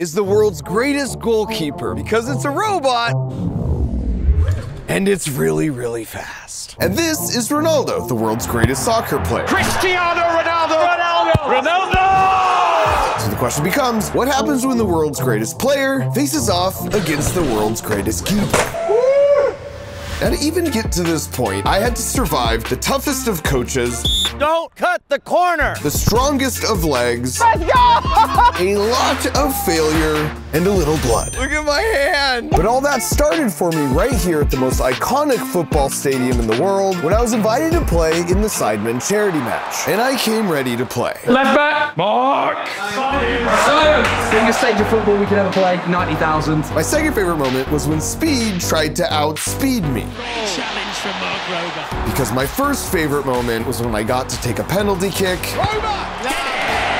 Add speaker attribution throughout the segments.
Speaker 1: is the world's greatest goalkeeper because it's a robot and it's really, really fast. And this is Ronaldo, the world's greatest soccer player.
Speaker 2: Cristiano Ronaldo! Ronaldo!
Speaker 1: So the question becomes, what happens when the world's greatest player faces off against the world's greatest keeper? Now to even get to this point, I had to survive the toughest of coaches.
Speaker 2: Don't cut the corner!
Speaker 1: The strongest of legs.
Speaker 2: Let's go!
Speaker 1: A lot of failure and a little blood. Look at my hand! But all that started for me right here at the most iconic football stadium in the world when I was invited to play in the Sidemen charity match. And I came ready to play.
Speaker 2: Left back, Mark!
Speaker 3: Biggest stage of football we could ever play, 90,000.
Speaker 1: My second favorite moment was when Speed tried to outspeed me.
Speaker 2: Challenge from Mark Rober.
Speaker 1: Because my first favorite moment was when I got to take a penalty kick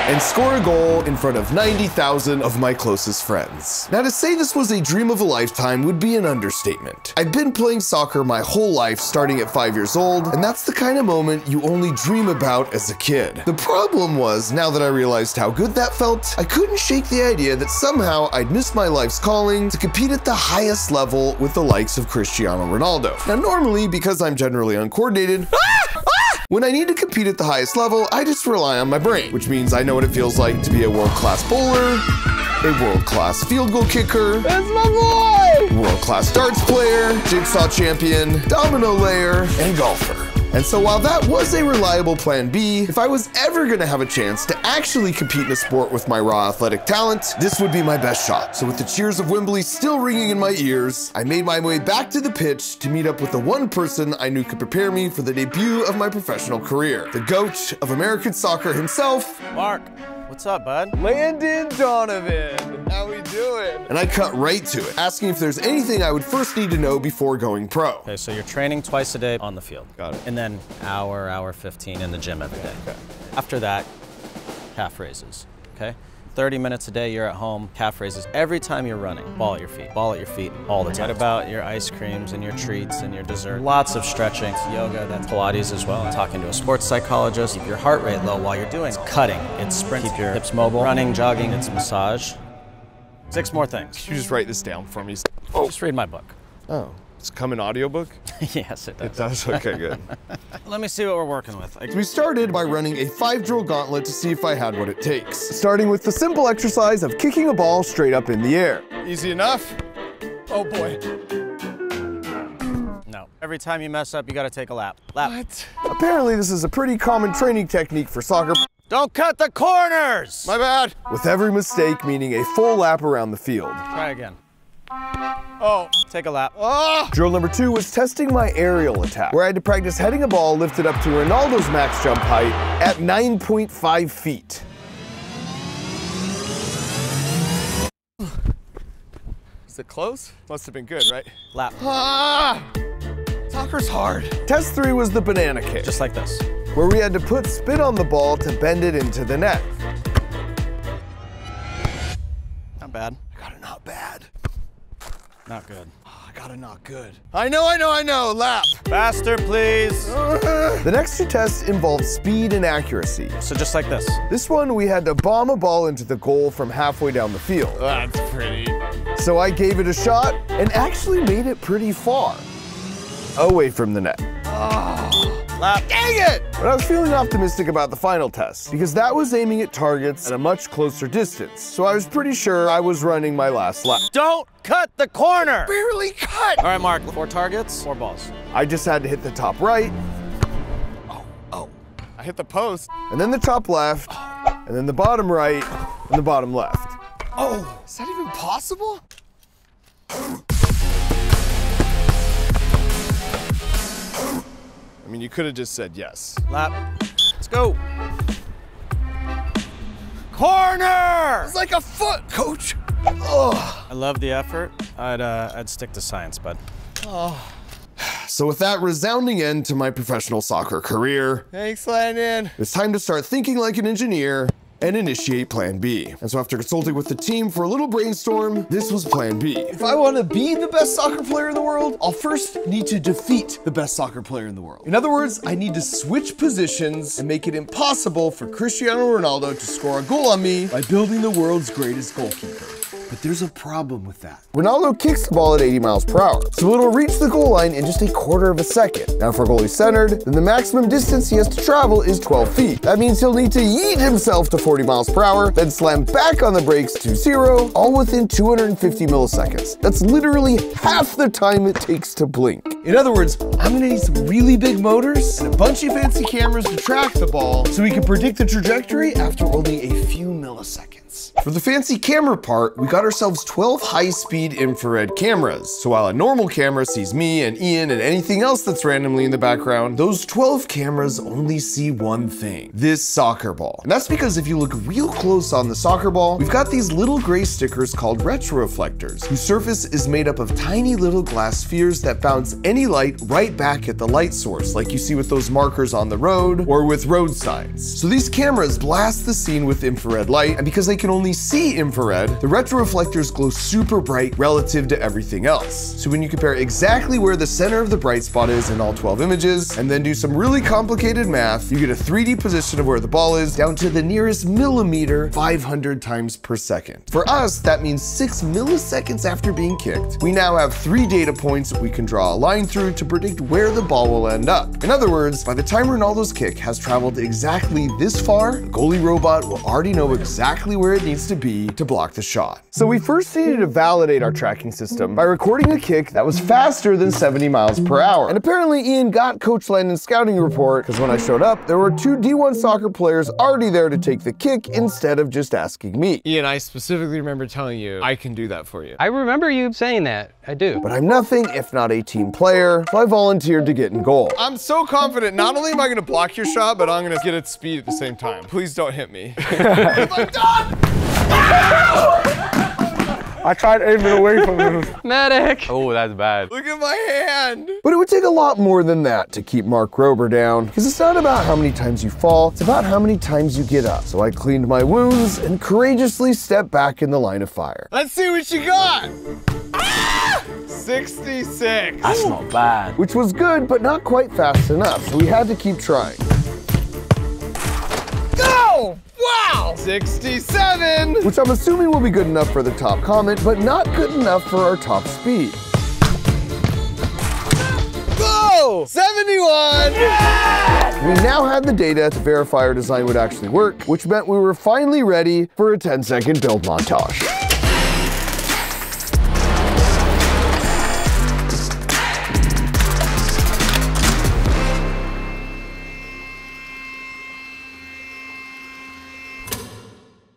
Speaker 1: and score a goal in front of 90,000 of my closest friends. Now to say this was a dream of a lifetime would be an understatement. I've been playing soccer my whole life starting at 5 years old, and that's the kind of moment you only dream about as a kid. The problem was, now that I realized how good that felt, I couldn't shake the idea that somehow I'd missed my life's calling to compete at the highest level with the likes of Cristiano Ronaldo. Now normally, because I'm generally uncoordinated, when I need to compete at the highest level, I just rely on my brain, which means I know what it feels like to be a world-class bowler, a world-class field goal kicker, that's my boy, world-class darts player, jigsaw champion, domino layer, and golfer. And so while that was a reliable plan B, if I was ever gonna have a chance to actually compete in a sport with my raw athletic talent, this would be my best shot. So with the cheers of Wembley still ringing in my ears, I made my way back to the pitch to meet up with the one person I knew could prepare me for the debut of my professional career, the GOAT of American soccer himself,
Speaker 2: Mark, what's up, bud?
Speaker 1: Landon Donovan. How we doing? And I cut right to it, asking if there's anything I would first need to know before going pro.
Speaker 2: Okay, so you're training twice a day on the field.
Speaker 1: Got it.
Speaker 2: And then hour 15 in the gym every day.
Speaker 1: Okay.
Speaker 2: After that, calf raises, okay? 30 minutes a day, you're at home, calf raises. Every time you're running, ball at your feet all the time. What about your ice creams and your treats and your dessert? Lots of stretching, yoga, that's Pilates as well. Talking to a sports psychologist, keep your heart rate low while you're doing it. It's cutting, it's sprint, keep your hips mobile, running, jogging, it's massage. 6 more things.
Speaker 1: Could you just write this down for me?
Speaker 2: Just read my book.
Speaker 1: Oh, it's come in audiobook?
Speaker 2: Yes, it does.
Speaker 1: It does? Okay, good.
Speaker 2: Let me see what we're working with.
Speaker 1: We started by running a 5-drill gauntlet to see if I had what it takes. Starting with the simple exercise of kicking a ball straight up in the air. Easy enough? Oh boy.
Speaker 2: No. Every time you mess up, you gotta take a lap.
Speaker 1: What? Apparently this is a pretty common training technique for soccer.
Speaker 2: Don't cut the corners!
Speaker 1: My bad. With every mistake meaning a full lap around the field.
Speaker 2: Try again. Oh, take a lap.
Speaker 1: Oh. Drill number 2 was testing my aerial attack, where I had to practice heading a ball lifted up to Ronaldo's max jump height at 9.5 feet. Is it close? Must have been good, right?
Speaker 2: Lap.
Speaker 1: Ah! Soccer's hard. Test 3 was the banana kick.
Speaker 2: Just like this.
Speaker 1: Where we had to put spin on the ball to bend it into the net.
Speaker 2: Not bad.
Speaker 1: I got a not bad.
Speaker 2: Not good.
Speaker 1: Oh, I got a not good. I know, lap.
Speaker 2: Faster, please.
Speaker 1: The next 2 tests involved speed and accuracy.
Speaker 2: So just like this.
Speaker 1: This one, we had to bomb a ball into the goal from halfway down the field. That's pretty. So I gave it a shot and actually made it pretty far. Away from the net.
Speaker 2: Lap.
Speaker 1: Dang it! But I was feeling optimistic about the final test because that was aiming at targets at a much closer distance. So I was pretty sure I was running my last lap.
Speaker 2: Don't cut the corner!
Speaker 1: Barely cut!
Speaker 2: All right, Mark, 4 targets, 4 balls.
Speaker 1: I just had to hit the top right. Oh. I hit the post. And then the top left. And then the bottom right. And the bottom left. Oh, is that even possible? I mean, you could have just said yes.
Speaker 2: Lap. Let's go. Corner!
Speaker 1: It's like a foot, coach. Oh.
Speaker 2: I love the effort. I'd stick to science, bud.
Speaker 1: Oh. So with that resounding end to my professional soccer career, thanks, Landon. It's time to start thinking like an engineer and initiate plan B. And so after consulting with the team for a little brainstorm, this was plan B. If I want to be the best soccer player in the world, I'll first need to defeat the best soccer player in the world. In other words, I need to switch positions and make it impossible for Cristiano Ronaldo to score a goal on me by building the world's greatest goalkeeper. But there's a problem with that. Ronaldo kicks the ball at 80 miles per hour, so it'll reach the goal line in just a quarter of a second. Now, if our goalie's centered, then the maximum distance he has to travel is 12 feet. That means he'll need to yeet himself to 40 miles per hour, then slam back on the brakes to 0, all within 250 milliseconds. That's literally half the time it takes to blink. In other words, I'm gonna need some really big motors and a bunch of fancy cameras to track the ball so we can predict the trajectory after only a few milliseconds. For the fancy camera part, we got ourselves 12 high-speed infrared cameras. So while a normal camera sees me and Ian and anything else that's randomly in the background, those 12 cameras only see one thing: this soccer ball. And that's because if you look real close on the soccer ball, we've got these little gray stickers called retroreflectors, whose surface is made up of tiny little glass spheres that bounce any light right back at the light source, like you see with those markers on the road or with road signs. So these cameras blast the scene with infrared light, and because they can only see infrared, the retroreflectors glow super bright relative to everything else. So when you compare exactly where the center of the bright spot is in all 12 images, and then do some really complicated math, you get a 3D position of where the ball is down to the nearest millimeter 500 times per second. For us, that means 6 milliseconds after being kicked, we now have 3 data points we can draw a line through to predict where the ball will end up. In other words, by the time Ronaldo's kick has traveled exactly this far, the goalie robot will already know exactly where it needs to be to block the shot. So we first needed to validate our tracking system by recording a kick that was faster than 70 miles per hour. And apparently Ian got Coach Landon's scouting report, because when I showed up, there were 2 D1 soccer players already there to take the kick instead of just asking me.
Speaker 4: Ian, I specifically remember telling you I can do that for you.
Speaker 5: I remember you saying that. I do.
Speaker 1: But I'm nothing if not a team player, so I volunteered to get in goal.
Speaker 4: I'm so confident, not only am I gonna block your shot, but I'm gonna get its speed at the same time. Please don't hit me. I'm done!
Speaker 6: I tried aiming away from him.
Speaker 5: Medic!
Speaker 6: Oh, that's bad.
Speaker 4: Look at my hand!
Speaker 1: But it would take a lot more than that to keep Mark Rober down, because it's not about how many times you fall, it's about how many times you get up. So I cleaned my wounds and courageously stepped back in the line of fire.
Speaker 4: Let's see what you got! 66.
Speaker 6: That's not bad.
Speaker 1: Which was good, but not quite fast enough, so we had to keep trying.
Speaker 4: Go! Wow! 67!
Speaker 1: Which I'm assuming will be good enough for the top comment, but not good enough for our top speed.
Speaker 4: Go! 71!
Speaker 1: Yes! We now had the data to verify our design would actually work, which meant we were finally ready for a 10-second build montage.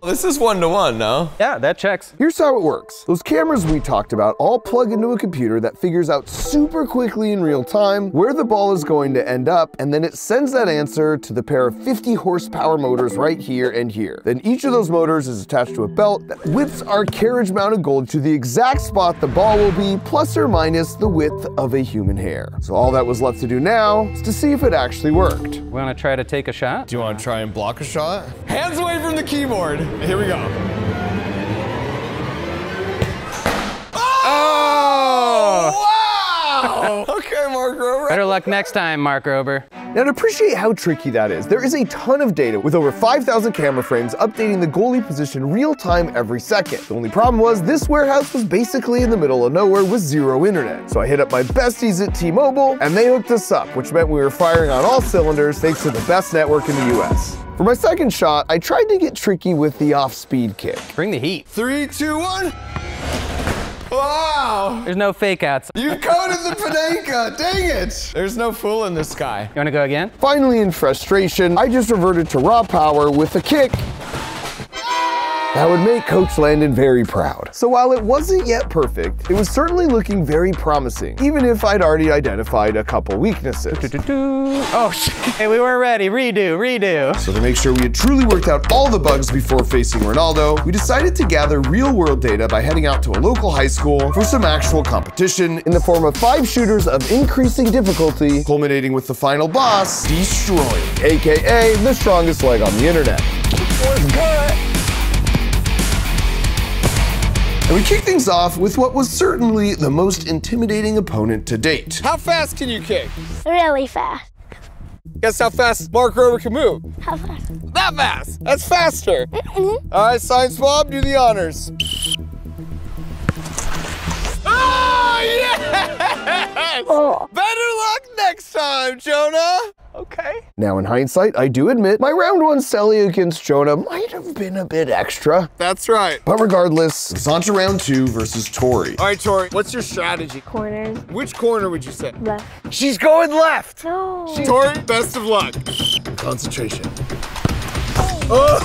Speaker 4: This is 1-to-1, no?
Speaker 5: Yeah, that checks.
Speaker 1: Here's how it works. Those cameras we talked about all plug into a computer that figures out super quickly in real time where the ball is going to end up, and then it sends that answer to the pair of 50 horsepower motors right here and here. Then each of those motors is attached to a belt that whips our carriage-mounted goal to the exact spot the ball will be, plus or minus the width of a human hair. So all that was left to do now is to see if it actually worked.
Speaker 5: Want to try to take a shot?
Speaker 4: Do you want to try and block a shot? Hands away from the keyboard. Here we go. Oh! Wow! Okay, Mark Rober.
Speaker 5: Better luck next time, Mark Rober.
Speaker 1: Now, to appreciate how tricky that is, there is a ton of data with over 5,000 camera frames updating the goalie position real time every second. The only problem was this warehouse was basically in the middle of nowhere with zero internet. So I hit up my besties at T-Mobile and they hooked us up, which meant we were firing on all cylinders thanks to the best network in the US. For my second shot, I tried to get tricky with the off-speed kick.
Speaker 5: Bring the heat.
Speaker 4: 3, 2, 1. Wow!
Speaker 5: There's no fake outs.
Speaker 4: You coated the Panenka! Dang it! There's no fooling this guy.
Speaker 5: You want to go again?
Speaker 1: Finally, in frustration, I just reverted to raw power with a kick that would make Coach Landon very proud. So while it wasn't yet perfect, it was certainly looking very promising, even if I'd already identified a couple weaknesses.
Speaker 5: Oh, shit. Hey, we weren't ready. Redo.
Speaker 1: So to make sure we had truly worked out all the bugs before facing Ronaldo, we decided to gather real-world data by heading out to a local high school for some actual competition in the form of 5 shooters of increasing difficulty, culminating with the final boss, Destroying, aka the strongest leg on the internet. What's good? And we kick things off with what was certainly the most intimidating opponent to date.
Speaker 4: How fast can you kick?
Speaker 7: Really fast.
Speaker 4: Guess how fast Mark Rober can move?
Speaker 7: How fast?
Speaker 4: That fast! That's faster! All right, Science Bob, do the honors. Yes!
Speaker 7: Oh.
Speaker 4: Better luck next time, Jonah!
Speaker 6: Okay.
Speaker 1: Now in hindsight, I do admit my round one Sally against Jonah might have been a bit extra.
Speaker 4: That's right.
Speaker 1: But regardless, it's on to round 2 versus Tori.
Speaker 4: All right, Tori, what's your strategy?
Speaker 7: Corners.
Speaker 4: Which corner would you say?
Speaker 7: Left.
Speaker 6: She's going left.
Speaker 7: No.
Speaker 4: Tori, best of luck.
Speaker 1: Concentration.
Speaker 4: Oh,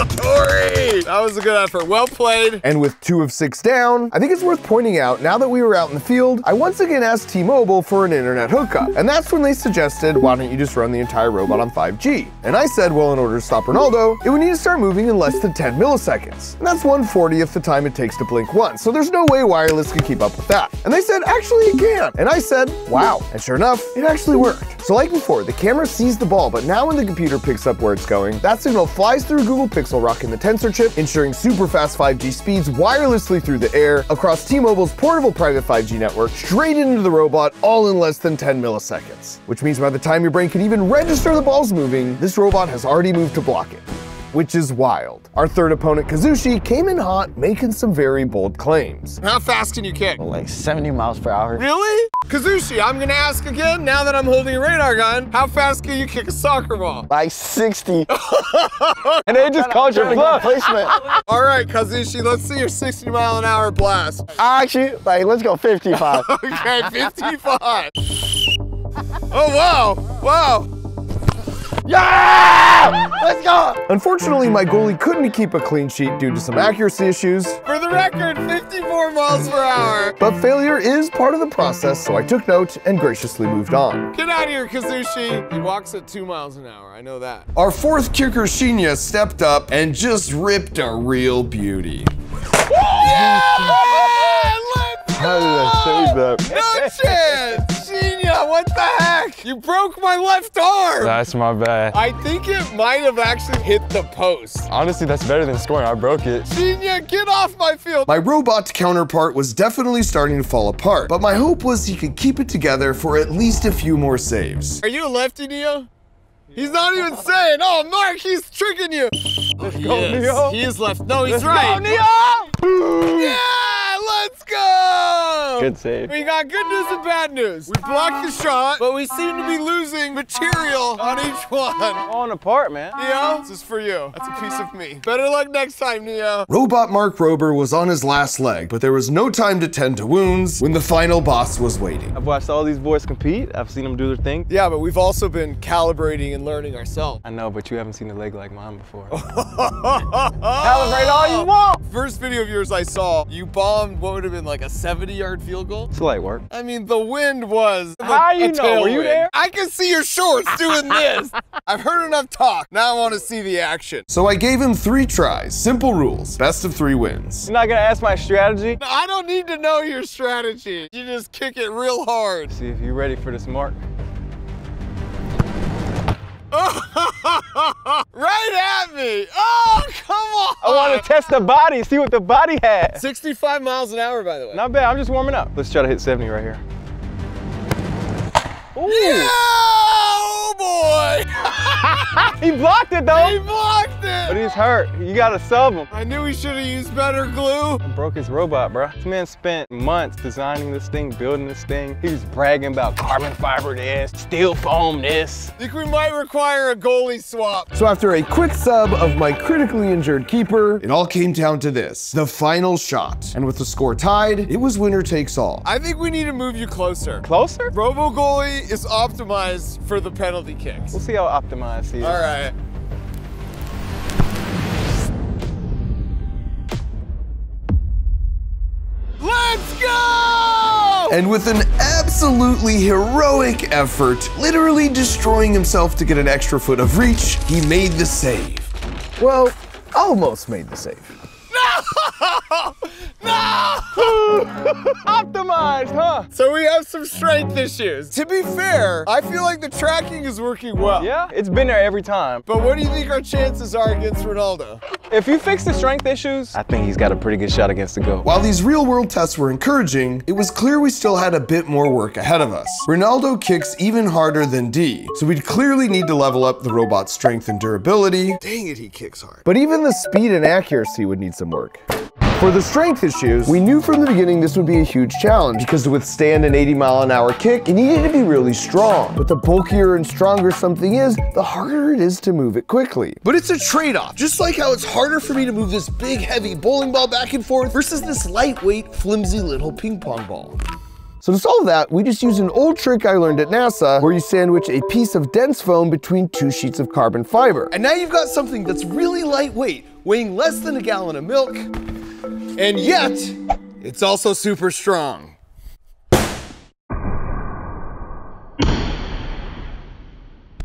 Speaker 4: Tori! That was a good effort. Well played.
Speaker 1: And with 2 of 6 down, I think it's worth pointing out, now that we were out in the field, I once again asked T-Mobile for an internet hookup. And that's when they suggested, why don't you just run the entire robot on 5G? And I said, well, in order to stop Ronaldo, it would need to start moving in less than 10 milliseconds. And that's 1/40th the time it takes to blink once, so there's no way wireless can keep up with that. And they said, actually it can. And I said, wow. And sure enough, it actually worked. So like before, the camera sees the ball, but now when the computer picks up where it's going, that signal flies through Google Pixel Rock in the Tensor chip, ensuring super fast 5G speeds wirelessly through the air, across T-Mobile's portable private 5G network, straight into the robot, all in less than 10 milliseconds. Which means by the time your brain can even register the ball's moving, this robot has already moved to block it. Which is wild. Our third opponent, Kazushi, came in hot, making some very bold claims.
Speaker 4: How fast can you kick?
Speaker 6: Like 70 miles per hour.
Speaker 4: Really? Kazushi, I'm gonna ask again, now that I'm holding a radar gun, how fast can you kick a soccer ball?
Speaker 6: Like 60. And they just called your bluff. Placement.
Speaker 4: All right, Kazushi, let's see your 60-mile-an-hour blast.
Speaker 6: Actually, like, let's go 55.
Speaker 4: Okay, 55. Oh, wow, wow.
Speaker 6: Yeah! Let's go!
Speaker 1: Unfortunately, my goalie couldn't keep a clean sheet due to some accuracy issues,
Speaker 4: For the record, 54 miles per hour.
Speaker 1: but failure is part of the process, so I took note and graciously moved on.
Speaker 4: Get out of here, Kazushi. He walks at 2 miles an hour, I know that.
Speaker 1: Our fourth kicker, Shinya, stepped up and just ripped a real beauty.
Speaker 4: Yeah! Let's
Speaker 6: How did I say that?
Speaker 4: No chance! Shinya, what the heck? You broke my left arm!
Speaker 6: That's my bad.
Speaker 4: I think it might have actually hit the post.
Speaker 6: Honestly, that's better than scoring. I broke it.
Speaker 4: Shinya, get off my field!
Speaker 1: My robot counterpart was definitely starting to fall apart, but my hope was he could keep it together for at least a few more saves.
Speaker 4: Are you a lefty, Neo? He's not even saying. Oh, Mark, he's tricking you. Let's
Speaker 6: go, Neo.
Speaker 4: He is left. No, he's
Speaker 6: Let's
Speaker 4: right.
Speaker 6: go, Neo!
Speaker 4: Yeah, let's go.
Speaker 6: Good save.
Speaker 4: We got good news and bad news. We blocked the shot, but we seem to be losing material on each one.
Speaker 6: Falling apart, man.
Speaker 4: Neo, this is for you. That's a piece of me. Better luck next time, Neo.
Speaker 1: Robot Mark Rober was on his last leg, but there was no time to tend to wounds when the final boss was waiting.
Speaker 6: I've watched all these boys compete. I've seen them do their thing.
Speaker 4: Yeah, but we've also been calibrating and learning ourselves.
Speaker 6: I know, but you haven't seen a leg like mine before.
Speaker 4: Calibrate
Speaker 6: all you want.
Speaker 4: First video of yours I saw, you bombed what would have been like a 70-yard field goal.
Speaker 6: It's light work.
Speaker 4: I mean, the wind was
Speaker 6: How you
Speaker 4: a
Speaker 6: know? Were you
Speaker 4: tailwind.
Speaker 6: there?
Speaker 4: I can see your shorts doing this. I've heard enough talk. Now I want to see the action.
Speaker 1: So I gave him 3 tries, simple rules, best of 3 wins.
Speaker 6: You're not gonna ask my strategy?
Speaker 4: I don't need to know your strategy. You just kick it real hard.
Speaker 6: See if you're ready for this mark.
Speaker 4: Right at me. Oh, come on.
Speaker 6: I want to test the body, see what the body has.
Speaker 4: 65 miles an hour, by the way.
Speaker 6: Not bad, I'm just warming up. Let's try to hit 70 right here. Ooh.
Speaker 4: Yeah, oh boy.
Speaker 6: He blocked it though.
Speaker 4: He blocked it.
Speaker 6: But he's hurt. You gotta sub him.
Speaker 4: I knew he should have used better glue.
Speaker 6: I broke his robot, bro. This man spent months designing this thing, building this thing. He was bragging about carbon fiber this, steel foam this.
Speaker 4: Think we might require a goalie swap.
Speaker 1: So after a quick sub of my critically injured keeper, it all came down to this, the final shot. And with the score tied, it was winner takes all.
Speaker 4: I think we need to move you closer.
Speaker 6: Closer?
Speaker 4: Robo goalie is optimized for the penalty kicks.
Speaker 6: We'll see how optimized he is.
Speaker 4: All right. Let's go!
Speaker 1: And with an absolutely heroic effort, literally destroying himself to get an extra foot of reach, he made the save. Well, almost made the save.
Speaker 4: No! No!
Speaker 6: Optimized, huh?
Speaker 4: So we have some strength issues. To be fair, I feel like the tracking is working well.
Speaker 6: Yeah, it's been there every time.
Speaker 4: But what do you think our chances are against Ronaldo?
Speaker 6: If you fix the strength issues, I think he's got a pretty good shot against the GOAT.
Speaker 1: While these real-world tests were encouraging, it was clear we still had a bit more work ahead of us. Ronaldo kicks even harder than D, so we'd clearly need to level up the robot's strength and durability.
Speaker 4: Dang it, he kicks hard.
Speaker 1: But even the speed and accuracy would need some work. For the strength issues, we knew from the beginning this would be a huge challenge because to withstand an 80-mile-an-hour kick, it needed to be really strong. But the bulkier and stronger something is, the harder it is to move it quickly. But it's a trade-off, just like how it's harder for me to move this big, heavy bowling ball back and forth versus this lightweight, flimsy little ping pong ball. So to solve that, we just used an old trick I learned at NASA where you sandwich a piece of dense foam between 2 sheets of carbon fiber. And now you've got something that's really lightweight, weighing less than a gallon of milk, and yet, it's also super strong.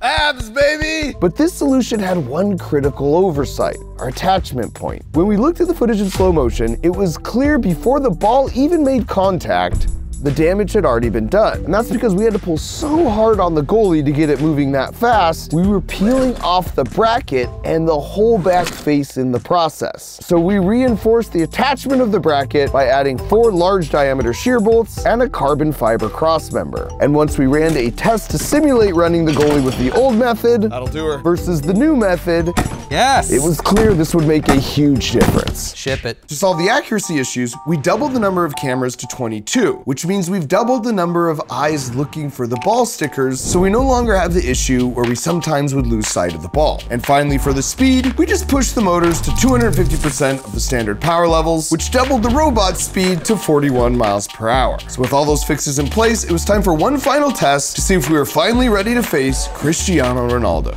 Speaker 1: Abs, baby! But this solution had one critical oversight, our attachment point. When we looked at the footage in slow motion, it was clear before the ball even made contact, the damage had already been done. And that's because we had to pull so hard on the goalie to get it moving that fast, we were peeling off the bracket and the whole back face in the process. So we reinforced the attachment of the bracket by adding 4 large diameter shear bolts and a carbon fiber cross member. And once we ran a test to simulate running the goalie with the old method
Speaker 4: That'll do her.
Speaker 1: versus the new method,
Speaker 5: Yes.
Speaker 1: it was clear this would make a huge difference.
Speaker 5: Ship it.
Speaker 1: To solve the accuracy issues, we doubled the number of cameras to 22, which means we've doubled the number of eyes looking for the ball stickers, so we no longer have the issue where we sometimes would lose sight of the ball. And finally, for the speed, we just pushed the motors to 250% of the standard power levels, which doubled the robot's speed to 41 miles per hour. So with all those fixes in place, it was time for one final test to see if we were finally ready to face Cristiano Ronaldo.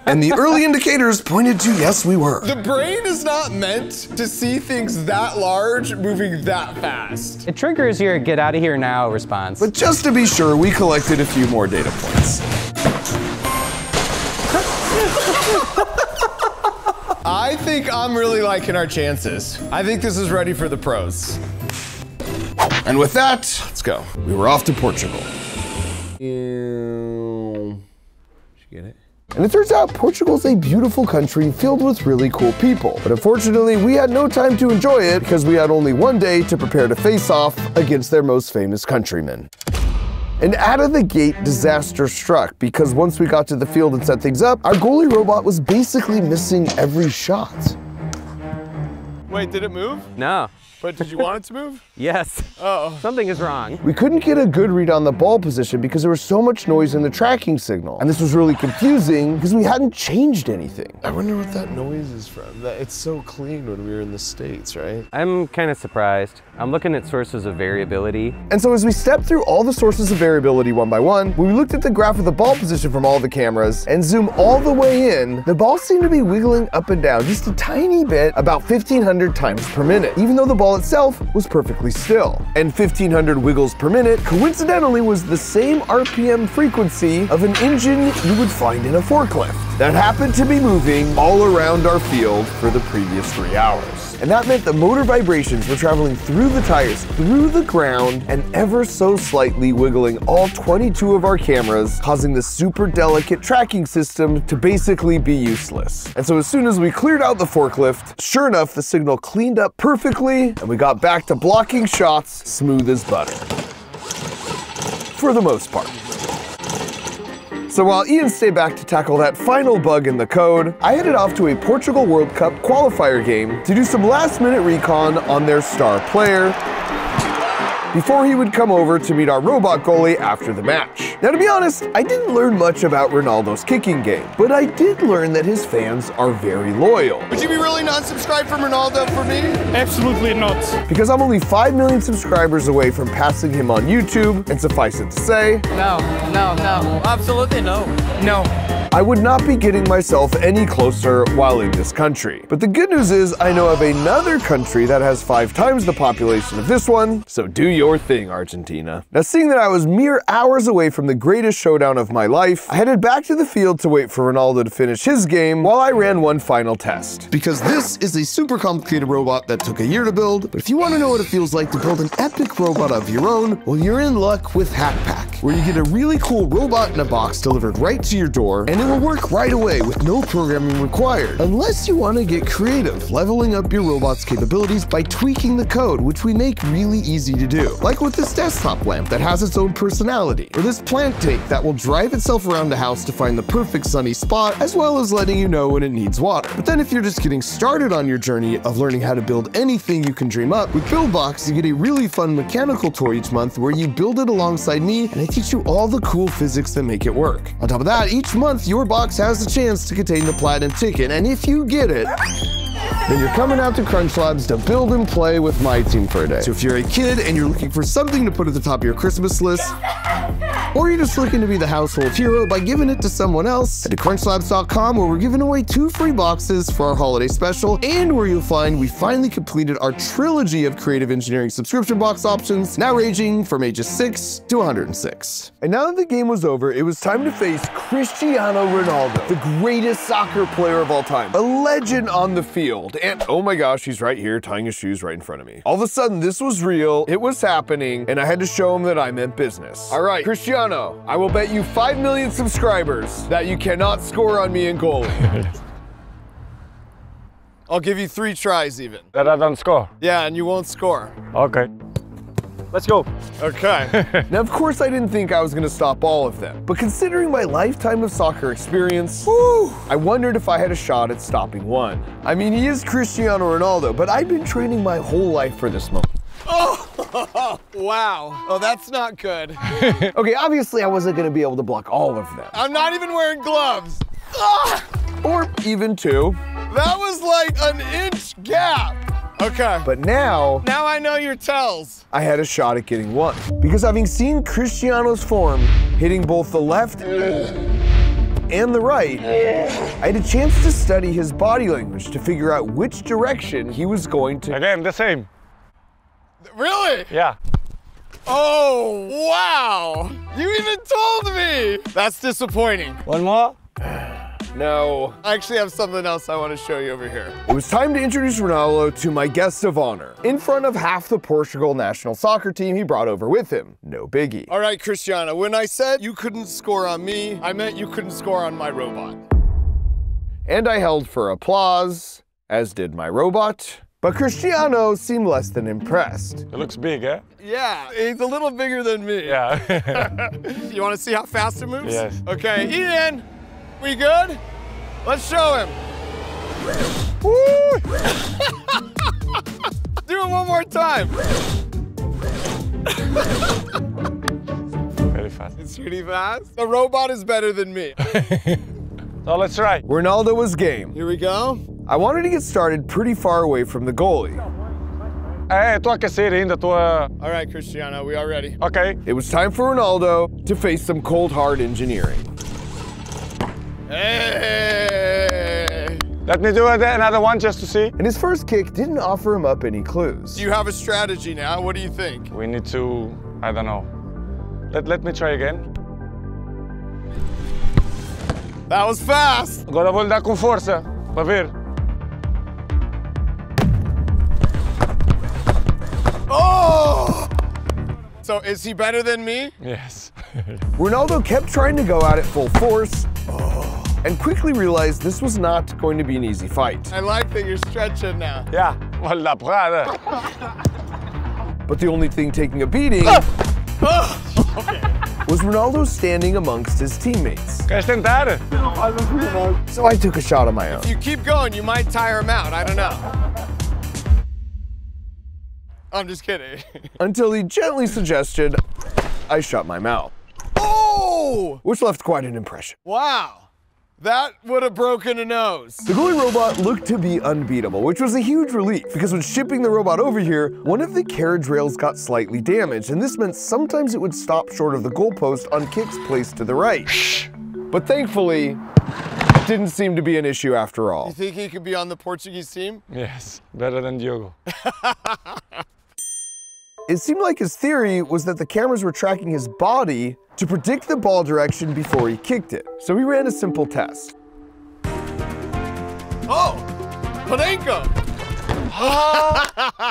Speaker 1: And the early indicators pointed to yes, we were.
Speaker 4: The brain is not meant to see things that large moving that fast.
Speaker 5: It triggers your get out of here now response.
Speaker 1: But just to be sure, we collected a few more data points.
Speaker 4: I think I'm really liking our chances. I think this is ready for the pros.
Speaker 1: And with that, let's go. We were off to Portugal. Did you get it? And it turns out Portugal's a beautiful country filled with really cool people. But unfortunately, we had no time to enjoy it because we had only one day to prepare to face off against their most famous countrymen. And out of the gate, disaster struck because once we got to the field and set things up, our goalie robot was basically missing every shot.
Speaker 4: Wait, did it move?
Speaker 5: No.
Speaker 4: But did you want it to move?
Speaker 5: Yes.
Speaker 4: Uh-oh.
Speaker 5: Something is wrong.
Speaker 1: We couldn't get a good read on the ball position because there was so much noise in the tracking signal. And this was really confusing because we hadn't changed anything.
Speaker 4: I wonder what that noise is from. It's so clean when we were in the States, right?
Speaker 5: I'm kind of surprised. I'm looking at sources of variability.
Speaker 1: And so as we stepped through all the sources of variability one by one, when we looked at the graph of the ball position from all the cameras and zoom all the way in, the ball seemed to be wiggling up and down just a tiny bit, about 1,500 times per minute, even though the ball itself was perfectly still. And 1,500 wiggles per minute coincidentally was the same RPM frequency of an engine you would find in a forklift that happened to be moving all around our field for the previous 3 hours. And that meant the motor vibrations were traveling through the tires, through the ground, and ever so slightly wiggling all 22 of our cameras, causing the super delicate tracking system to basically be useless. And so as soon as we cleared out the forklift, sure enough, the signal cleaned up perfectly, and we got back to blocking shots smooth as butter. For the most part. So while Ian stayed back to tackle that final bug in the code, I headed off to a Portugal World Cup qualifier game to do some last-minute recon on their star player before he would come over to meet our robot goalie after the match. Now, to be honest, I didn't learn much about Ronaldo's kicking game, but I did learn that his fans are very loyal.
Speaker 4: Would you be really non-subscribed from Ronaldo for me?
Speaker 3: Absolutely not.
Speaker 1: Because I'm only 5 million subscribers away from passing him on YouTube, and suffice it to say,
Speaker 5: No, absolutely no.
Speaker 3: No.
Speaker 1: I would not be getting myself any closer while in this country. But the good news is I know of another country that has 5 times the population of this one, so do your thing, Argentina. Now, seeing that I was mere hours away from the greatest showdown of my life, I headed back to the field to wait for Ronaldo to finish his game while I ran one final test. Because this is a super complicated robot that took a year to build, but if you want to know what it feels like to build an epic robot of your own, well, you're in luck with Hackpack, where you get a really cool robot in a box delivered right to your door, and it will work right away with no programming required, unless you want to get creative, leveling up your robot's capabilities by tweaking the code, which we make really easy to do. too, like with this desktop lamp that has its own personality, or this plant take that will drive itself around the house to find the perfect sunny spot, as well as letting you know when it needs water. But then if you're just getting started on your journey of learning how to build anything you can dream up, with BuildBox you get a really fun mechanical tour each month where you build it alongside me and I teach you all the cool physics that make it work. On top of that, each month your box has the chance to contain the platinum ticket, and if you get it, then you're coming out to Crunch Labs to build and play with my team for a day. So if you're a kid and you're looking for something to put at the top of your Christmas list, or you're just looking to be the household hero by giving it to someone else, head to crunchlabs.com where we're giving away 2 free boxes for our holiday special, and where you'll find we finally completed our trilogy of creative engineering subscription box options, now ranging from ages 6 to 106. And now that the game was over, it was time to face Cristiano Ronaldo, the greatest soccer player of all time, a legend on the field. And oh my gosh, he's right here tying his shoes right in front of me. All of a sudden, this was real, it was happening, and I had to show him that I meant business. All right, Cristiano, I will bet you 5 million subscribers that you cannot score on me in goalie.
Speaker 4: I'll give you 3 tries even.
Speaker 6: That I don't score.
Speaker 4: Yeah, and you won't score.
Speaker 6: Okay. Let's go.
Speaker 4: Okay.
Speaker 1: Now, of course, I didn't think I was gonna stop all of them, but considering my lifetime of soccer experience, whew, I wondered if I had a shot at stopping one. I mean, he is Cristiano Ronaldo, but I've been training my whole life for this moment.
Speaker 4: Oh, wow. Oh, that's not good.
Speaker 1: Okay, obviously I wasn't gonna be able to block all of them.
Speaker 4: I'm not even wearing gloves. Ah!
Speaker 1: Or even 2.
Speaker 4: That was like an inch gap. Okay.
Speaker 1: But now
Speaker 4: I know your tells.
Speaker 1: I had a shot at getting 1. Because having seen Cristiano's form hitting both the left and the right, I had a chance to study his body language to figure out which direction he was going to.
Speaker 6: Again, the same.
Speaker 4: Really?
Speaker 6: Yeah.
Speaker 4: Oh, wow. You even told me. That's disappointing.
Speaker 6: One more.
Speaker 1: No.
Speaker 4: I actually have something else I want to show you over here.
Speaker 1: It was time to introduce Ronaldo to my guest of honor, in front of half the Portugal national soccer team he brought over with him. No biggie.
Speaker 4: All right, Cristiano, when I said you couldn't score on me, I meant you couldn't score on my robot.
Speaker 1: And I held for applause, as did my robot. But Cristiano seemed less than impressed.
Speaker 6: It looks big, eh?
Speaker 4: Yeah, he's a little bigger than me.
Speaker 6: Yeah.
Speaker 4: You want to see how fast it moves?
Speaker 6: Yes.
Speaker 4: Okay, Ian, we good? Let's show him.
Speaker 1: Woo!
Speaker 4: Do it one more time.
Speaker 6: Very fast.
Speaker 4: It's pretty fast. The robot is better than me.
Speaker 6: So let's try.
Speaker 1: Ronaldo was game.
Speaker 4: Here we go.
Speaker 1: I wanted to get started pretty far away from the goalie.
Speaker 6: Estou a aquecer ainda, estou a...
Speaker 4: All right, Cristiano, we are ready.
Speaker 6: Okay.
Speaker 1: It was time for Ronaldo to face some cold hard engineering.
Speaker 4: Hey!
Speaker 6: Let me do another one just to see.
Speaker 1: And his first kick didn't offer him up any clues.
Speaker 4: Do you have a strategy now? What do you think?
Speaker 6: We need to, I don't know. Let me try again.
Speaker 4: That was fast.
Speaker 6: Agora vou dar com força, para ver.
Speaker 4: Oh! So is he better than me?
Speaker 6: Yes.
Speaker 1: Ronaldo kept trying to go at it full force, and quickly realized this was not going to be an easy fight.
Speaker 4: I like that you're stretching now.
Speaker 6: Yeah, vale la porrada.
Speaker 1: But the only thing taking a beating was Ronaldo standing amongst his teammates.
Speaker 6: Queres tentar?
Speaker 1: So I took a shot on my own.
Speaker 4: If you keep going, you might tire him out. I don't know. I'm just kidding.
Speaker 1: Until he gently suggested I shut my mouth.
Speaker 4: Oh!
Speaker 1: Which left quite an impression.
Speaker 4: Wow. That would have broken a nose.
Speaker 1: The goalie robot looked to be unbeatable, which was a huge relief because when shipping the robot over here, one of the carriage rails got slightly damaged, and this meant sometimes it would stop short of the goalpost on kicks placed to the right. But thankfully, it didn't seem to be an issue after all.
Speaker 4: You think he could be on the Portuguese team?
Speaker 6: Yes, better than Diogo.
Speaker 1: It seemed like his theory was that the cameras were tracking his body to predict the ball direction before he kicked it. So he ran a simple test.
Speaker 4: Oh, Panenko.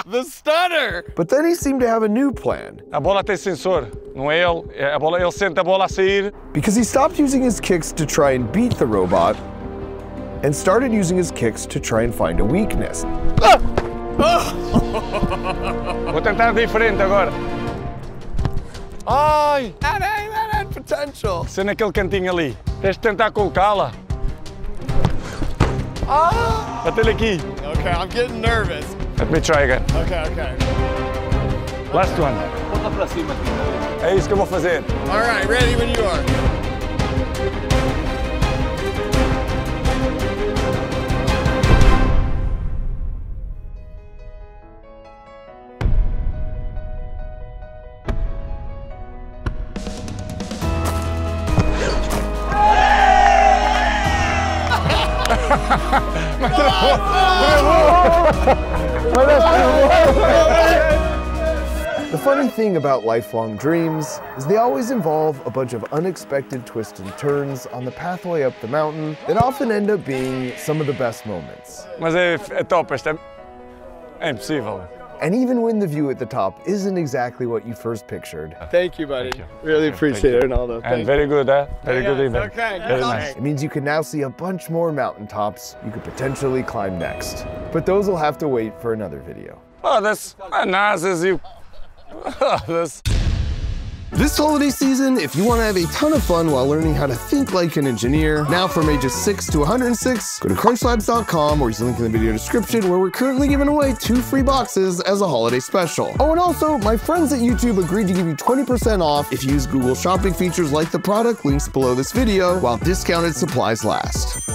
Speaker 4: The stunner.
Speaker 1: But then he seemed to have a new plan.
Speaker 6: A bola tem sensor, não é ele. A bola, ele sente a bola a sair.
Speaker 1: Because he stopped using his kicks to try and beat the robot and started using his kicks to try and find a weakness.
Speaker 6: Vou tentar diferente agora. Ai!
Speaker 4: That had potential.
Speaker 6: Se naquele cantinho ali. Tens de tentar colocá-la.
Speaker 4: Ah!
Speaker 6: Bate-lhe aqui.
Speaker 4: Okay, I'm getting nervous.
Speaker 6: Let me try again.
Speaker 4: Okay.
Speaker 6: Last one. É isso que eu vou fazer.
Speaker 4: All right, ready when you are.
Speaker 1: The funny thing about lifelong dreams is they always involve a bunch of unexpected twists and turns on the pathway up the mountain that often end up being some of the best moments.
Speaker 6: Mas é top, esta é impossível.
Speaker 1: And even when the view at the top isn't exactly what you first pictured,
Speaker 4: Thank you, buddy. Really appreciate it, Ronaldo.
Speaker 6: And very good, eh? Very good evening.
Speaker 4: Okay,
Speaker 6: Very nice.
Speaker 1: it means you can now see a bunch more mountaintops you could potentially climb next. But those will have to wait for another video.
Speaker 6: Oh, that's nice as you. That's.
Speaker 1: This holiday season, if you want to have a ton of fun while learning how to think like an engineer, now from ages 6 to 106, go to crunchlabs.com or use the link in the video description where we're currently giving away 2 free boxes as a holiday special. Oh, and also, my friends at YouTube agreed to give you 20% off if you use Google shopping features like the product links below this video while discounted supplies last.